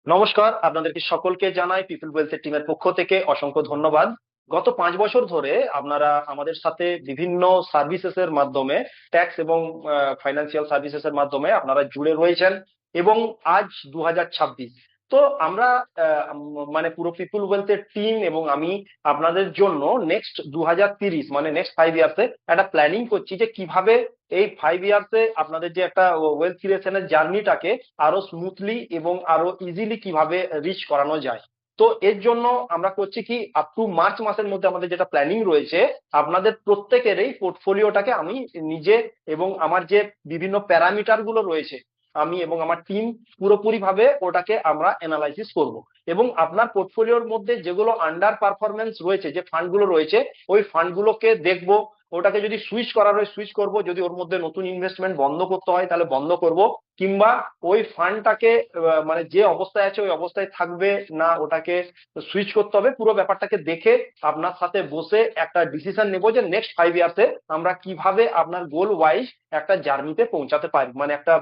নমস্কার, আপনাদেরকে সকলকে জানাই পিপল ওয়েলথের টিমের পক্ষ থেকে অসংখ্য ধন্যবাদ। গত 5 বছর ধরে আপনারা আমাদের সাথে বিভিন্ন সার্ভিসেস এর মাধ্যমে, ট্যাক্স এবং ফাইন্যান্সিয়াল সার্ভিসেস এর মাধ্যমে আপনারা জুড়ে রয়েছেন। এবং আজ 2026, তো আমরা মানে পুরো পিপল ওয়েলথের টিম এবং আমি আপনাদের জন্য নেক্সট 2030 মানে নেক্সট 5 ইয়ার্সে একটা প্ল্যানিং করছি যে কিভাবে এই 5 ইয়ার্সে আপনাদের যে একটা ওয়েলথ ক্রিয়েশনের জার্নিটাকে আরো স্মুথলি এবং আরো ইজিলি কিভাবে রিচ করানো যায়। তো এর জন্য আমরা করছি কি, আপ টু মার্চ মাসের মধ্যে আমাদের যেটা প্ল্যানিং রয়েছে, আপনাদের প্রত্যেকের এই পোর্টফোলিওটাকে আমি নিজে এবং আমার যে বিভিন্ন প্যারামিটার গুলো রয়েছে, আমি এবং আমার টিম পুরোপুরি ভাবে ওটাকে আমরা অ্যানালাইসিস করব। এবং আপনার পোর্টফোলিওর মধ্যে যেগুলো আন্ডার পারফরমেন্স রয়েছে, যে ফান্ডগুলো রয়েছে, ওই ফান্ডগুলোকে দেখবো। ওটাকে যদি সুইচ করার হয় সুইচ করব, যদি ওর মধ্যে নতুন ইনভেস্টমেন্ট বন্ধ করতে হয় তাহলে বন্ধ করব। কিংবা ওই ফান্ডটাকে মানে যে অবস্থায় আছে ওই অবস্থায় থাকবে না, ওটাকে সুইচ করতে হবে। পুরো ব্যাপারটাকে দেখে আপনার সাথে বসে একটা ডিসিশন নেবো যে নেক্সট 5 ইয়ার্সে আমরা কিভাবে আপনার গোল ওয়াইজ একটা জার্নিতে পৌঁছাতে পারি, মানে একটা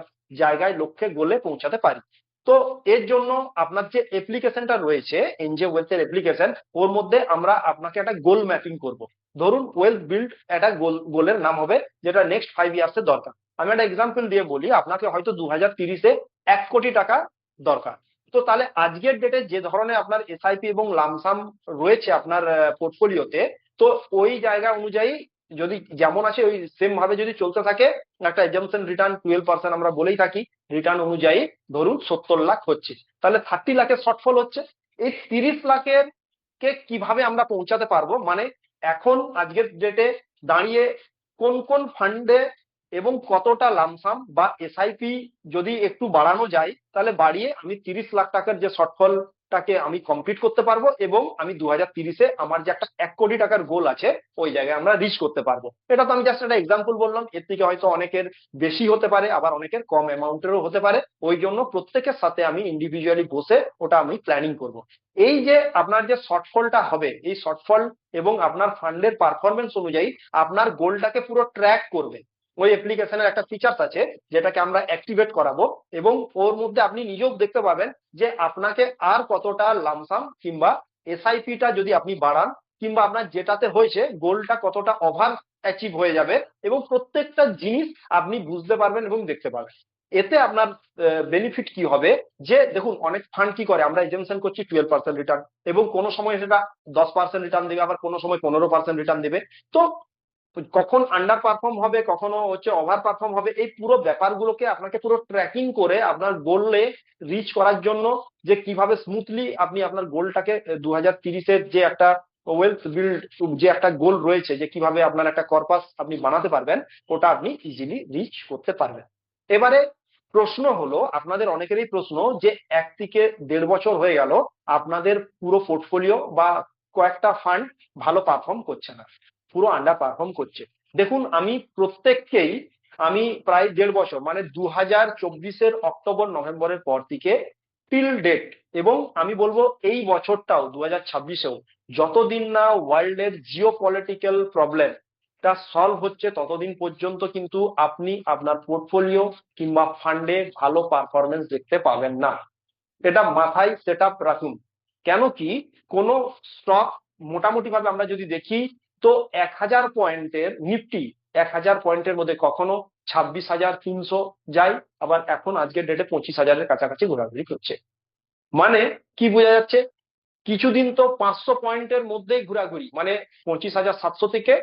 জায়গায়, লক্ষ্যে, গোলে পৌঁছাতে পারি। তো এর জন্য আপনার যে অ্যাপ্লিকেশনটা রয়েছে, এনজে ওয়েলথের অ্যাপ্লিকেশন, ওর মধ্যে আমরা আপনাকে একটা গোল ম্যাপিং করব। ধরুন ওয়েলথ বিল্ড একটা গোলের নাম হবে, যেটা নেক্সট 5 ইয়ার্স এর দরকার। আমি একটা এক্সাম্পল দিয়ে বলি, আপনাকে হয়তো 2030-এ 1 কোটি টাকা দরকার। তো তাহলে আজকের ডেটে যে ধরনের আপনার এসআইপি এবং লামসাম রয়েছে আপনার পোর্টফোলিওতে, তো ওই জায়গা অনুযায়ী যদি যেমন আছে ওই সেম ভাবে যদি চলতে থাকে, একটা এজাম্পশন রিটার্ন 12% আমরা বলেই থাকি, রিটার্ন অনুযায়ী ধরুন 70 লাখ হচ্ছে, তাহলে 30 লাখের শর্টফল হচ্ছে। এই 30 লাখের কে কিভাবে আমরা পৌঁছাতে পারবো, মানে এখন আজকের ডেটে দাঁড়িয়ে কোন কোন ফান্ডে এবং কতটা লামসাম বা এসআইপি যদি একটু বাড়ানো যায়, তাহলে বাড়িয়ে আমি 30 লাখ টাকার যে শর্টফলটাকে আমি কমপ্লিট করতে পারবো, এবং আমি 2030-এ আমার যে একটা 1 কোটি টাকার গোল আছে ওই জায়গায় আমরা রিচ করতে পারবো। এটা তো আমি জাস্ট একটা এক্সাম্পল বললাম, এর থেকে হয়তো অনেকের বেশি হতে পারে, আবার অনেকের কম অ্যামাউন্টেরও হতে পারে। ওই জন্য প্রত্যেকের সাথে আমি ইন্ডিভিজুয়ালি বসে ওটা আমি প্ল্যানিং করব। এই যে আপনার যে শর্টফলটা হবে, এই শর্টফল এবং আপনার ফান্ডের পারফরমেন্স অনুযায়ী আপনার গোলটাকে পুরো ট্র্যাক করবে। ওই অ্যাপ্লিকেশনের একটা ফিচার্স আছে যেটাকে আমরা অ্যাক্টিভেট করাবো, এবং ওর মধ্যে আপনি নিজেও দেখতে পাবেন যে আপনাকে আর কতটা লামসাম কিংবা এসআইপিটা যদি আপনি বাড়ান, কিংবা আপনার যেটাতে হয়েছে গোলটা কতটা ওভার অ্যাচিভ হয়ে যাবে, এবং প্রত্যেকটা জিনিস আপনি বুঝতে পারবেন এবং দেখতে পাবেন। এতে আপনার বেনিফিট কি হবে, যে দেখুন অনেক ফান্ড কি করে, আমরা এজেমশন করছি 12% রিটার্ন, এবং কোনো সময় সেটা 10% রিটার্ন দেবে, আবার কোনো সময় 15% রিটার্ন দেবে। তো কখন আন্ডার পারফর্ম হবে, কখনো হচ্ছে ওভার পারফর্ম হবে, এই পুরো ব্যাপারগুলোকে আপনাকে পুরো ট্র্যাকিং করে আপনার গোলে রিচ করার জন্য, যে কিভাবে স্মুথলি আপনি আপনার গোলটাকে 2030-এর যে একটা ওয়েলথ বিল্ড, যে একটা গোল রয়েছে, যে কিভাবে আপনার একটা কর্পাস আপনি বানাতে পারবেন, ওটা আপনি ইজিলি রিচ করতে পারবেন। এবারে প্রশ্ন হলো, আপনাদের অনেকেরই প্রশ্ন, যে 1 থেকে 1.5 বছর হয়ে গেল আপনাদের পুরো পোর্টফোলিও বা কয়েকটা ফান্ড ভালো পারফর্ম করছে না, পুরো আন্ডার পারফর্ম করছে। দেখুন আমি প্রত্যেককেই, আমি প্রায় 1.5 বছর মানে 2024-এর অক্টোবর নভেম্বরের পর থেকে টিল ডেট, এবং আমি বলবো এই বছরটাও 2026-এও, যতদিন না ওয়ার্ল্ডের জিও পলিটিক্যাল প্রবলেম টা সলভ হচ্ছে, ততদিন পর্যন্ত কিন্তু আপনি আপনার পোর্টফোলিও কিংবা ফান্ডে ভালো পারফরমেন্স দেখতে পাবেন না। এটা মাথায় সেট আপ রাখুন। কেন কি, কোন স্টক মোটামুটি ভাবে আমরা যদি দেখি, তো 1000 পয়েন্টের নিফটি, 1000 পয়েন্টের মধ্যে কখনো 26,300 যায়, আবার এখন আজকের ডেটে 25,000-এর কাছাকাছি ঘোরাঘুরি করছে। মানে কি বোঝা যাচ্ছে, কিছুদিন তো 500 পয়েন্টের মধ্যেই ঘোরাঘুরি, মানে 25,700 থেকে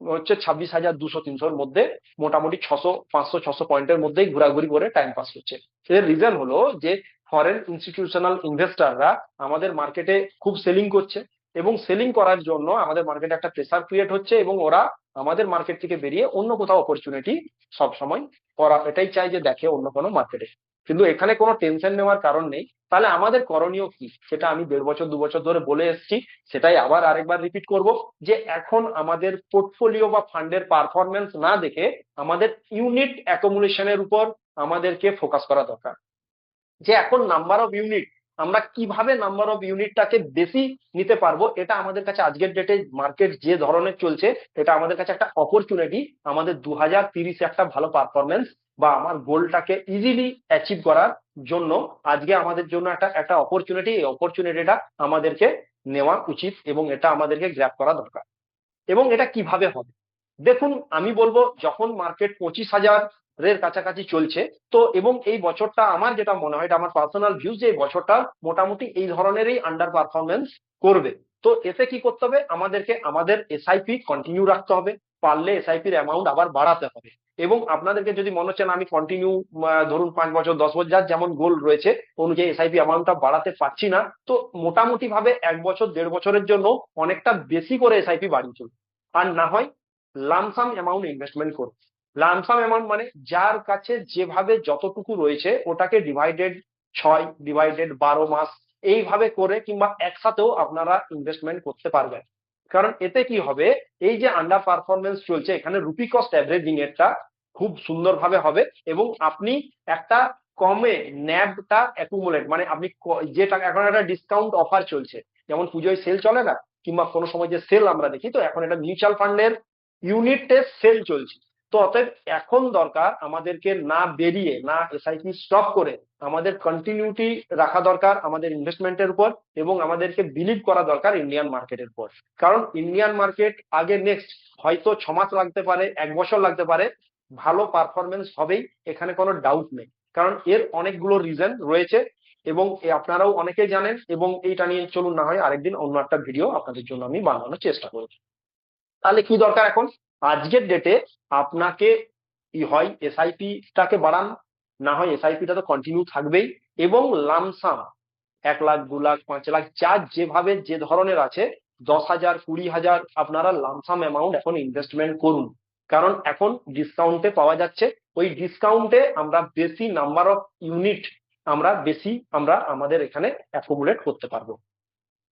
হচ্ছে 26,200-300-এর মধ্যে, মোটামুটি 500-600 পয়েন্টের মধ্যেই ঘোরাঘুরি করে টাইম পাস করছে। এর রিজন হলো যে ফরেন ইনস্টিটিউশনাল ইনভেস্টররা আমাদের মার্কেটে খুব সেলিং করছে, এবং সেলিং করার জন্য আমাদের মার্কেটে একটা প্রেসার ক্রিয়েট হচ্ছে, এবং ওরা আমাদের মার্কেট থেকে বেরিয়ে অন্য কোথাও অপরচুনিটি সবসময় করা, এটাই চাই যে দেখে অন্য কোনো মার্কেটে। কিন্তু এখানে কোনো টেনশন নেওয়ার কারণ নেই। তাহলে আমাদের করণীয় কি, সেটা আমি 1.5 বছর 2 বছর ধরে বলে এসেছি, সেটাই আবার আরেকবার রিপিট করব, যে এখন আমাদের পোর্টফোলিও বা ফান্ডের পারফরমেন্স না দেখে আমাদের ইউনিট অ্যাকুমুলেশনের উপর আমাদেরকে ফোকাস করা দরকার। যে এখন নাম্বার অফ ইউনিট, আমরা কিভাবে নাম্বার অফ ইউনিটটাকে বেশি নিতে পারবো, এটা আমাদের কাছে আজকের ডেটে মার্কেট যে ধরনের চলছে, এটা আমাদের কাছে একটা অপরচুনিটি, আমাদের 2030-এ একটা ভালো পারফরমেন্স বা আমার গোলটাকে ইজিলি অ্যাচিভ করার জন্য আজকে আমাদের জন্য একটা একটা অপরচুনিটি, এই অপরচুনিটিটা আমাদেরকে নেওয়া উচিত এবং এটা আমাদেরকে গ্র্যাব করা দরকার। এবং এটা কিভাবে হবে? দেখুন, আমি বলবো যখন মার্কেট 25,000-এর কাছাকাছি চলছে, তো এবং এই বছরটা আমার যেটা মনে হয়, এটা আমার পার্সোনাল ভিউ, যে এই বছরটা মোটামুটি এই ধরনেরই আন্ডার পারফরমেন্স করবে। তো এতে কি করতে হবে? আমাদেরকে আমাদের এসআইপি কন্টিনিউ রাখতে হবে, পারলে এসআইপির অ্যামাউন্ট আবার বাড়াতে হবে। এবং আপনাদেরকে যদি মনে হচ্ছে না আমি কন্টিনিউ ধরুন 5 বছর 10 বছর যার যেমন গোল রয়েছে অনুযায়ী এসআইপি অ্যামাউন্টটা বাড়াতে পারছি না, তো মোটামুটি ভাবে 1 বছর 1.5 বছরের জন্য অনেকটা বেশি করে এসআইপি বাড়িয়ে চলুন। আর না হয় লামসাম অ্যামাউন্ট ইনভেস্টমেন্ট করুন। লামসাম অ্যামাউন্ট মানে যার কাছে যেভাবে যতটুকু রয়েছে ওটাকে ডিভাইডেড 6, ডিভাইডেড 12 মাস, এইভাবে করে কিংবা একসাথেও আপনারা ইনভেস্টমেন্ট করতে পারবেন। কারণ এতে কি হবে, এই যে আন্ডার পারফরমেন্স চলছে এখানে রুপি কস্ট অ্যাভারেজিং এরটা খুব সুন্দরভাবে হবে এবং আপনি একটা কমে ন্যাবটা অ্যাকুমুলেট, মানে আপনি যে টাকা, এখন একটা ডিসকাউন্ট অফার চলছে, যেমন পুজোয় সেল চলে না, কিংবা কোনো সময় যে সেল আমরা দেখি, তো এখন এটা মিউচুয়াল ফান্ডের ইউনিট টেস্ট সেল চলছে। তো অতএব এখন দরকার আমাদেরকে না বেরিয়ে, না এসআইপি স্টপ করে, আমাদের কন্টিনিউটি রাখা দরকার আমাদের ইনভেস্টমেন্টের উপর এবং আমাদেরকে বিলিভ করা দরকার ইন্ডিয়ান মার্কেটের উপর। কারণ ইন্ডিয়ান মার্কেট আগে নেক্সট হয়তো 6 মাস লাগতে পারে, 1 বছর লাগতে পারে, ভালো পারফরমেন্স হবেই, এখানে কোনো ডাউট নেই। কারণ এর অনেকগুলো রিজন রয়েছে এবং আপনারাও অনেকেই জানেন। এবং এইটা নিয়ে চলুন না হয় আরেকদিন অন্য একটা ভিডিও আপনাদের জন্য আমি বানানোর চেষ্টা করব। তাহলে কি দরকার এখন? আজকের ডেটে আপনাকে হয় এসআইপি টাকে বাড়ান, না হয় এসআইপিটা তো কন্টিনিউ থাকবেই, এবং লামসাম 1 লাখ 2 লাখ 5 লাখ যার যেভাবে যে ধরনের আছে, 10,000 20,000 আপনারা লামসাম অ্যামাউন্ট এখন ইনভেস্টমেন্ট করুন। কারণ এখন ডিসকাউন্টে পাওয়া যাচ্ছে, ওই ডিসকাউন্টে আমরা বেশি নাম্বার অফ ইউনিট আমরা আমাদের এখানে অ্যাকুমুলেট করতে পারবো।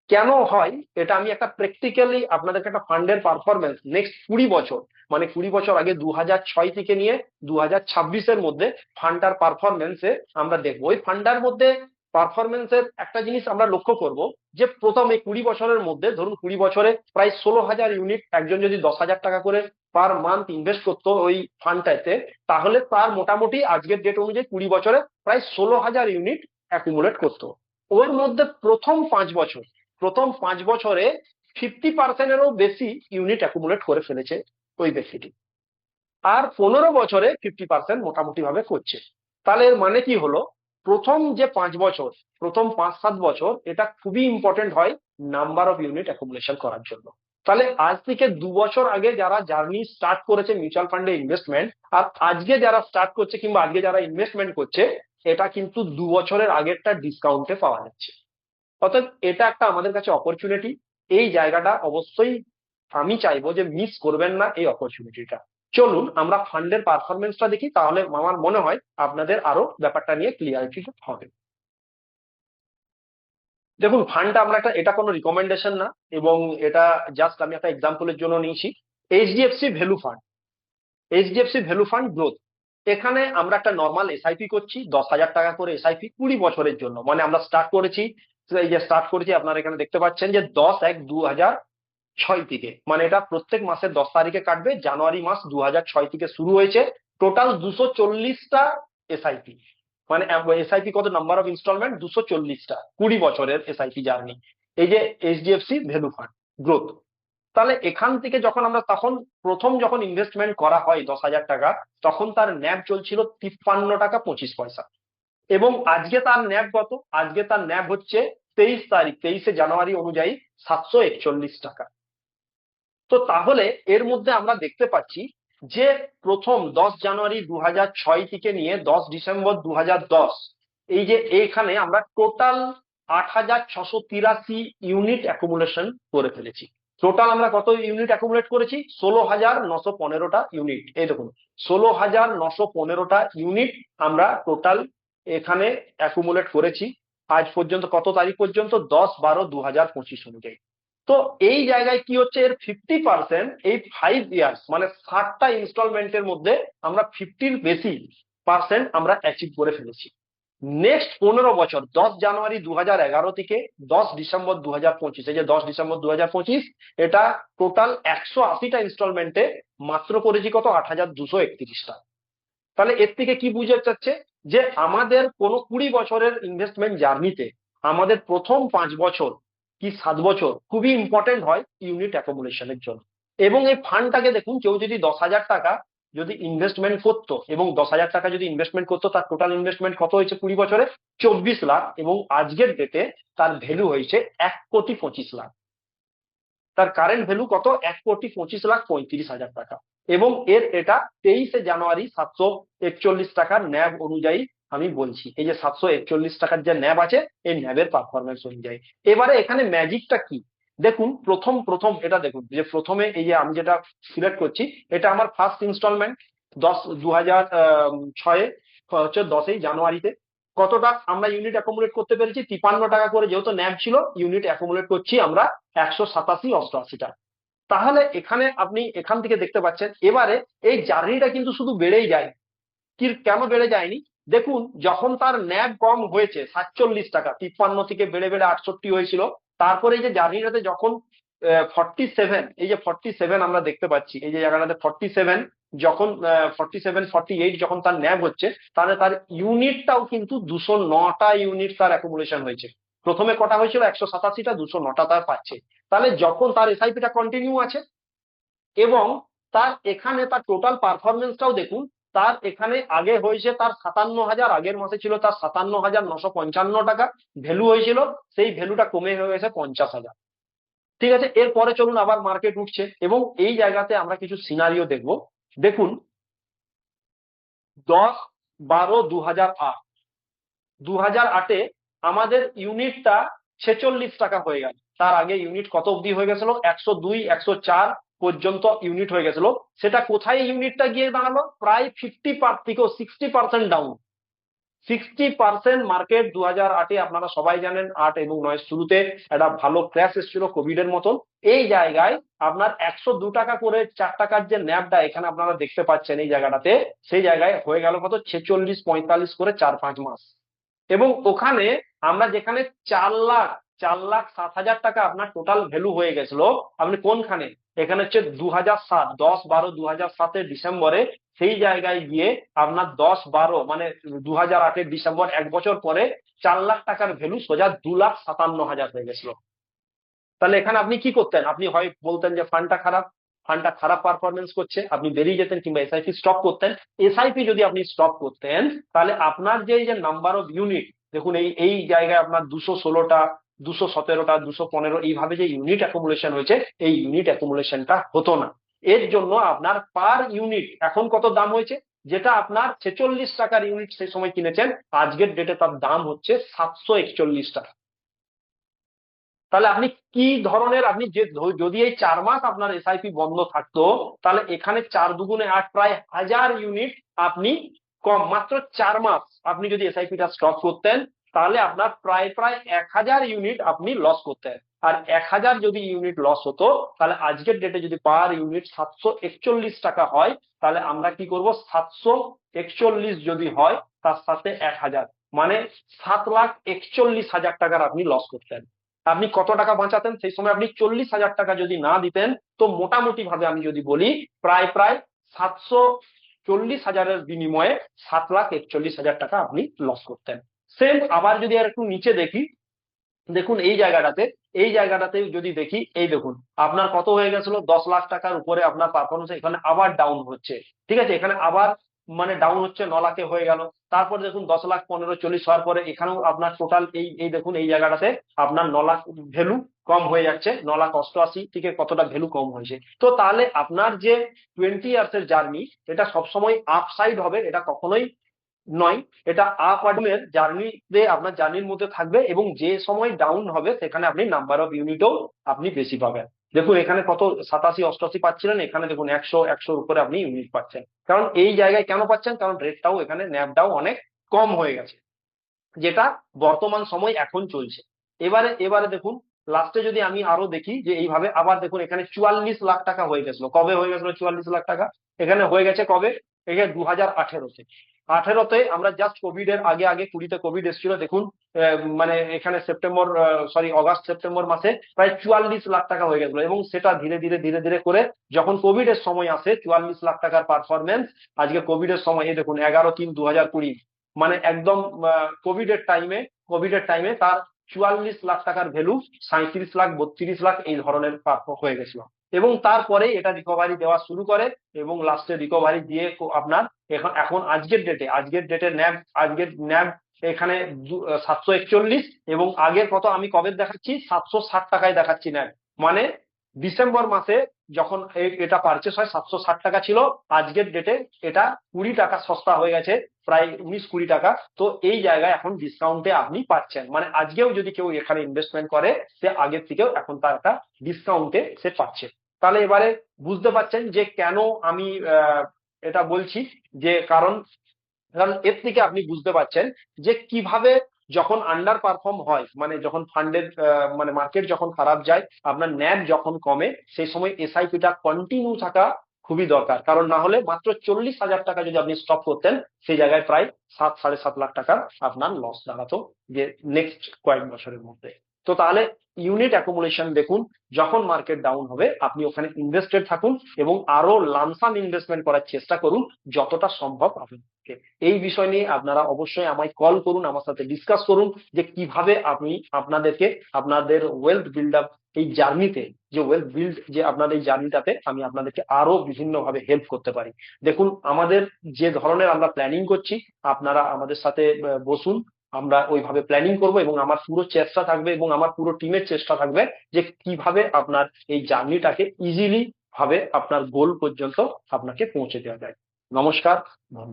কেন হয় এটা আমি একটা প্র্যাকটিক্যালি আপনাদেরকে একটা ফান্ডের পারফরমেন্স নেক্সট 20 বছর, মানে 20 বছর আগে 2006 থেকে নিয়ে 2026-এর মধ্যে ফান্ডার পারফরমেন্সে আমরা দেখবো। ওই ফান্ডার মধ্যে পারফরমেন্সের একটা জিনিস আমরা লক্ষ্য করব, যে প্রথম এই 20 বছরের মধ্যে, ধরুন 20 বছরে প্রায় 16,000 ইউনিট, একজন যদি 10,000 টাকা করে পার মান্থ ইনভেস্ট করতো ওই ফান্ডটাতে, তাহলে তার মোটামুটি আজকের ডেট অনুযায়ী 20 বছরে প্রায় 16,000 ইউনিট অ্যাকুমুলেট করতো। ওর মধ্যে প্রথম 5 বছরে 50%-এরও বেশি ইউনিট অ্যাকুমুলেট করে ফেলেছে ওই ব্যক্তিটি, আর 15 বছরে 50% মোটামুটি ভাবে করছে। তাহলে এর মানে কি হলো, প্রথম যে 5 বছর, প্রথম 5-7 বছর এটা খুবই ইম্পর্টেন্ট হয় নাম্বার অফ ইউনিট অ্যাকুমুলেশন করার জন্য। তাহলে আজ থেকে 2 বছর আগে যারা জার্নি স্টার্ট করেছে মিউচুয়াল ফান্ডে ইনভেস্টমেন্ট, আর আজকে যারা স্টার্ট করছে কিংবা আজকে যারা ইনভেস্টমেন্ট করছে, এটা কিন্তু 2 বছরের আগেরটা ডিসকাউন্টে পাওয়া যাচ্ছে। অর্থাৎ এটা একটা আমাদের কাছে অপরচুনিটি। এই জায়গাটা অবশ্যই আমি চাইবো যে মিস করবেন না এই অপরচুনিটিটা। চলুন আমরা ফান্ডের পারফরমেন্সটা দেখি, তাহলে আমার মনে হয় আপনাদের আরো ব্যাপারটা নিয়ে ক্লিয়ারিটি হবে। দেখুন, ফান্ডটা আমরা এটা কোনো রিকমেন্ডেশন না, এবং এটা জাস্ট আমি একটা এক্সাম্পলের জন্য নিয়েছি। HDFC value fund, HDFC value fund growth, এখানে আমরা একটা নর্মাল এসআইপি করছি 10,000 টাকা করে এসআইপি 20 বছরের জন্য। মানে আমরা স্টার্ট করেছি, এই যে স্টার্ট করেছি আপনারা এখানে দেখতে পাচ্ছেন যে 10/1/2006 থেকে, মানে এটা প্রত্যেক মাসের 10 তারিখে কাটবে। জানুয়ারি মাস 2006 থেকে শুরু হয়েছে। টোটাল 240টা এসআইপি, মানে এসআইপি কত নাম্বার অফ ইনস্টলমেন্ট, 240টা 20 বছরের এসআইপি জার্নি। এই যে এইচডিএফসি ভ্যালু ফান্ড গ্রোথ, তাহলে এখান থেকে যখন আমরা তখন প্রথম যখন ইনভেস্টমেন্ট করা হয় 10,000 টাকা, তখন তার ন্যাব চলছিল 53 টাকা 25 পয়সা। এবং আজকে তার ন্যাব কত? আজকে তার ন্যাব হচ্ছে 23 জানুয়ারি অনুযায়ী 741 টাকা। তো তাহলে এর মধ্যে আমরা দেখতে পাচ্ছি যে প্রথম 10 জানুয়ারি 2006 থেকে নিয়ে 10 ডিসেম্বর 2010, এই যে এইখানে আমরা টোটাল 8,683 ইউনিট অ্যাকুমুলেশন করে ফেলেছি। টোটাল আমরা কত ইউনিট অ্যাকুমুলেট করেছি? 16,915টা ইউনিট। এই দেখুন, 16,915টা ইউনিট আমরা টোটাল এখানে অ্যাকুমুলেট করেছি আজ পর্যন্ত। কত তারিখ পর্যন্ত? 10/12/2025 অনুযায়ী। তো এই জায়গায় কি হচ্ছে, এর 50% এই 5 ইয়ার্স মানে 60টা ইনস্টলমেন্টের মধ্যে আমরা 50-র বেশি পার্সেন্ট আমরা অ্যাচিভ করে ফেলেছি। নেক্সট 15 বছর 10 জানুয়ারি 2011 থেকে 10 ডিসেম্বর 2025, এই যে 10 ডিসেম্বর 2025, এটা টোটাল 180টা ইনস্টলমেন্টে মাত্র করেছি কত? 8,231টা। তাহলে এর থেকে কি বুঝে যাচ্ছে যে আমাদের কোনো 20 বছরের ইনভেস্টমেন্ট জার্নিতে আমাদের প্রথম 5 বছর কি 7 বছর খুবই ইম্পর্টেন্ট হয় ইউনিট অ্যাকোমোডেশনের জন্য। এবং এই ফান্ডটাকে দেখুন, কেউ যদি 10,000 টাকা যদি ইনভেস্টমেন্ট করতো এবং 10,000 টাকা যদি ইনভেস্টমেন্ট করতো, তার টোটাল ইনভেস্টমেন্ট কত হয়েছে 20 বছরে? 24 লাখ। এবং আজকের ডেটে তার ভ্যালু হয়েছে 1,25,00,000। তার কারেন্ট ভ্যালু কত? 1,25,35,000 টাকা। এবং এটা 23শে জানুয়ারি 741 টাকার ন্যাব অনুযায়ী আমি বলছি। এই যে 741 টাকার যে ন্যাব আছে, এই ন্যাবের পারফরমেন্স অনুযায়ী। এবারে এখানে ম্যাজিকটা কি দেখুন। প্রথম প্রথম এটা দেখুন, যে প্রথমে এই যে আমি যেটা সিলেক্ট করছি, এটা আমার ফার্স্ট ইনস্টলমেন্ট 2006 হচ্ছে 10ই জানুয়ারিতে। কতটা আমরা ইউনিট অ্যাকোমোডেট করতে পেরেছি? 53 টাকা করে, যেহেতু ন্যাব ছিল, ইউনিট অ্যাকোমোডেট করছি আমরা 187-88টা। তাহলে এখানে আপনি এখান থেকে দেখতে পাচ্ছেন, এবারে এই জার্নিটা কিন্তু শুধু বেড়েই যায়। কি কেন বেড়ে যায়নি? দেখুন, যখন তার ন্যাব কম হয়েছে 47 টাকা, 53 থেকে বেড়ে বেড়ে 68 হয়েছিল। তারপরে এই যে জার্নিটাতে যখন 47, এই যে 47 আমরা দেখতে পাচ্ছি, এই যে জায়গাটাতে 47, যখন 47-48 যখন তার ন্যাব হচ্ছে, তাহলে তার ইউনিটটাও কিন্তু 209টা ইউনিট তার অ্যাকুমুলেশন হয়েছে। প্রথমে কটা হয়েছিল? 187টা, 209টা তার পাচ্ছে। তাহলে যখন তার এসআইপিটা কন্টিনিউ আছে এবং তার এখানে তার টোটাল পারফরমেন্সটাও দেখুন, তার এখানে আগে হয়েছে তার 57,000, আগের মাসে ছিল তার 57,955 টাকা ভ্যালু হয়েছিল, সেই ভ্যালুটা কমে হয়ে গেছে 50,000। ঠিক আছে, এরপরে চলুন, আবার মার্কেট উঠছে এবং এই জায়গাতে আমরা কিছু সিনারিও দেখব। দেখুন, 10-12-2008, 2008-এ আমাদের ইউনিটটা 46 টাকা হয়ে গেল। তার আগে ইউনিট কত অবধি হয়ে গেছিল? 102-104 পর্যন্ত ইউনিট হয়ে গেছিল। সেটা কোথায় ইউনিটটা গিয়ে দাঁড়ালো? প্রায় 50 থেকেও 60% ডাউন। 60% মার্কেট 2008-এ, আপনারা সবাই জানেন 8 এবং 9 শুরুতে একটা ভালো ক্র্যাশ এসেছিল কোভিড এর মতন। এই জায়গায় আপনার 102 টাকা করে 4 টাকার যে ন্যাবটা এখানে আপনারা দেখতে পাচ্ছেন এই জায়গাটাতে, সেই জায়গায় হয়ে গেল কত? 46-45 করে 4-5 মাস। এবং ওখানে আমরা যেখানে 4,07,000 টাকা আপনার টোটাল ভ্যালু হয়ে গেছিল, আপনি কোনখানে? এখানে হচ্ছে 2007, 10-12-2007-এর ডিসেম্বরে সেই জায়গায় গিয়ে আপনার 10-12 মানে 2008-এর ডিসেম্বর, 1 বছর পরে 4 লাখ টাকার ভ্যালু সোজা 2,57,000 হয়ে গেছিল। তাহলে এখানে আপনি কি করতেন? আপনি হয় বলতেন যে ফান্ডটা খারাপ পারফরমেন্স করছে, আপনি বেরিয়ে যেতেন, কিংবা এসআইপি স্টপ করতেন। এসআইপি যদি আপনি স্টপ করতেন, তাহলে আপনার যে নাম্বার অফ ইউনিট, দেখুন এই এই জায়গায় আপনার 216টা, 217টা, 215 এইভাবে যে ইউনিট অ্যাকুমুলেশন হয়েছে, এই ইউনিট অ্যাকুমুলেশনটা হতো না। এর জন্য আপনার পার ইউনিট এখন কত দাম হয়েছে? যেটা আপনার 46 টাকার ইউনিট সেই সময় কিনেছেন, আজকের ডেটে তার দাম হচ্ছে 741 টাকা। তাহলে আপনি কি ধরনের, আপনি যে যদি এই 4 মাস আপনার এসআইপি বন্ধ থাকতো, তাহলে এখানে 4 × 2 = 8, প্রায় 1000 ইউনিট আপনি কম, মাত্র 4 মাস আপনি যদি এসআইপিটা স্টপ করতেন, তাহলে আপনার প্রায় প্রায় 1000 ইউনিট আপনি লস করতেন। আর 1000 যদি ইউনিট লস হতো, তাহলে আজকের ডেটে যদি পার ইউনিট 741 টাকা হয়, তাহলে আমরা কি করব? 741 যদি হয়, তার সাথে 1000, মানে 7,41,000 টাকার আপনি লস করতেন। আপনি কত টাকা বাঁচাতেন? সেই সময় আপনি 40,000 টাকা যদি না দিতেন, তো মোটামুটি ভাবে আমি যদি বলি, প্রায় প্রায় 740,000-এর বিনিময়ে 7,41,000 টাকা আপনি লস করতেন। সেম আবার যদি আর একটু নিচে দেখি, দেখুন এই জায়গাটাতে যদি দেখি, এই দেখুন আপনার কত হয়ে গেছিল? 10 লাখ টাকার উপরে আপনার পারফরমেন্স, এখানে আবার ডাউন হচ্ছে। ঠিক আছে, এখানে আবার মানে ডাউন হচ্ছে, 9 লাখে হয়ে গেল। তারপরে দেখুন 10 লাখ, 15, 40 হওয়ার পরে এখানেও আপনার টোটাল এই এই দেখুন এই জায়গাটাতে আপনার 9 লাখ ভ্যালু কম হয়ে যাচ্ছে, 9,88,000 থেকে কতটা ভ্যালু কম হয়েছে। তো তাহলে আপনার যে 20 ইয়ার্স এর জার্নি, এটা সবসময় আপসাইড হবে, এটা কখনোই নয়। এটা আপ এর জার্নিতে আপনার জার্নির মধ্যে থাকবে, এবং যে সময় ডাউন হবে সেখানে আপনি নাম্বার অফ ইউনিটও আপনি বেশি পাবেন। দেখুন এখানে কত 87-88 পাচ্ছিলেন, এখানে দেখুন 100-100-র উপরে আপনি ইউনিট পাচ্ছেন। কারণ এই জায়গায় কেন পাচ্ছেন? কারণ রেটটাও এখানে ন্যাবটাও অনেক কম হয়ে গেছে, যেটা বর্তমান সময় এখন চলছে। এবারে এবারে দেখুন লাস্টে যদি আমি আরো দেখি, যে এইভাবে আবার দেখুন এখানে 44 লাখ টাকা হয়ে গেছিল। কবে হয়ে গেছিল 44 লাখ টাকা? এখানে হয়ে গেছে কবে? এখানে 2018-তে। 18-তে আমরা জাস্ট কোভিড এর আগে আগে 20-তে কোভিড এসেছিল। দেখুন মানে এখানে অগাস্ট সেপ্টেম্বর মাসে প্রায় 44 লাখ টাকা হয়ে গেছিল, এবং সেটা ধীরে ধীরে ধীরে ধীরে করে যখন কোভিড এর সময় আসে, 44 লাখ টাকার পারফরমেন্স আজকে কোভিড এর সময়, এই দেখুন 11-3-2020 মানে একদম কোভিড এর টাইমে তার 44 লাখ টাকার ভ্যালু 37 লাখ 32 লাখ এই ধরনের হয়ে গেছিল, এবং তারপরে এটা রিকভারি দেওয়া শুরু করে, এবং লাস্টে রিকভারি দিয়ে আপনার এখন এখন আজকের ডেটে ন্যাব এখানে 741, এবং আগের কত আমি কবে দেখাচ্ছি 760 টাকায় দেখাচ্ছি ন্যাব। মানে ডিসেম্বর মাসে যখন এটা পারচেস হয় 760 টাকা ছিল, আজকের ডেটে এটা 20 টাকা সস্তা হয়ে গেছে, প্রায় 19-20 টাকা। তো এই জায়গায় এখন ডিসকাউন্টে আপনি পাচ্ছেন, মানে আজকেও যদি কেউ এখানে ইনভেস্টমেন্ট করে সে আগের থেকেও এখন তার একটা ডিসকাউন্টে সে পাচ্ছে। তাহলে এবারে বুঝতে পারছেন যে কেন আমি এটা বলছি, যে কারণ কারণ এর থেকে আপনি বুঝতে পারছেন যে কিভাবে যখন আন্ডার পারফর্ম হয়, মানে যখন ফান্ডের মানে মার্কেট যখন খারাপ যায়, আপনার ন্যাব যখন কমে, সেই সময় এসআইপিটা কন্টিনিউ থাকা খুবই দরকার। কারণ না হলে মাত্র 40,000 টাকা যদি আপনি স্টপ করতেন, সেই জায়গায় প্রায় 7-7.5 লাখ টাকা আপনার লস দাঁড়াতো যে নেক্সট কয়েক বছরের মধ্যে। তো তাহলে ইউনিট অ্যাকুমুলেশন দেখুন, যখন মার্কেট ডাউন হবে আপনি ওখানে ইনভেস্টেড থাকুন এবং আরো লামসাম ইনভেস্টমেন্ট করার চেষ্টা করুন যতটা সম্ভব আপনাকে। এই বিষয় নিয়ে আপনারা অবশ্যই আমায় কল করুন, আমার সাথে ডিসকাস করুন যে কিভাবে আপনি আপনাদেরকে আপনাদের ওয়েলথ বিল্ড আপ এই জার্নিতে, যে ওয়েলথ বিল্ড যে আপনার এই জার্নিটাতে আমি আপনাদেরকে আরো বিভিন্ন ভাবে হেল্প করতে পারি। দেখুন আমাদের যে ধরনের আমরা প্ল্যানিং করছি, আপনারা আমাদের সাথে বসুন, আমরা ওইভাবে প্ল্যানিং করব, এবং আমার পুরো চেষ্টা থাকবে এবং আমার পুরো টিমের চেষ্টা থাকবে যে কিভাবে আপনার এই জার্নিটাকে ইজিলি ভাবে আপনার গোল পর্যন্ত আপনাকে পৌঁছে দেওয়া যায়। নমস্কার।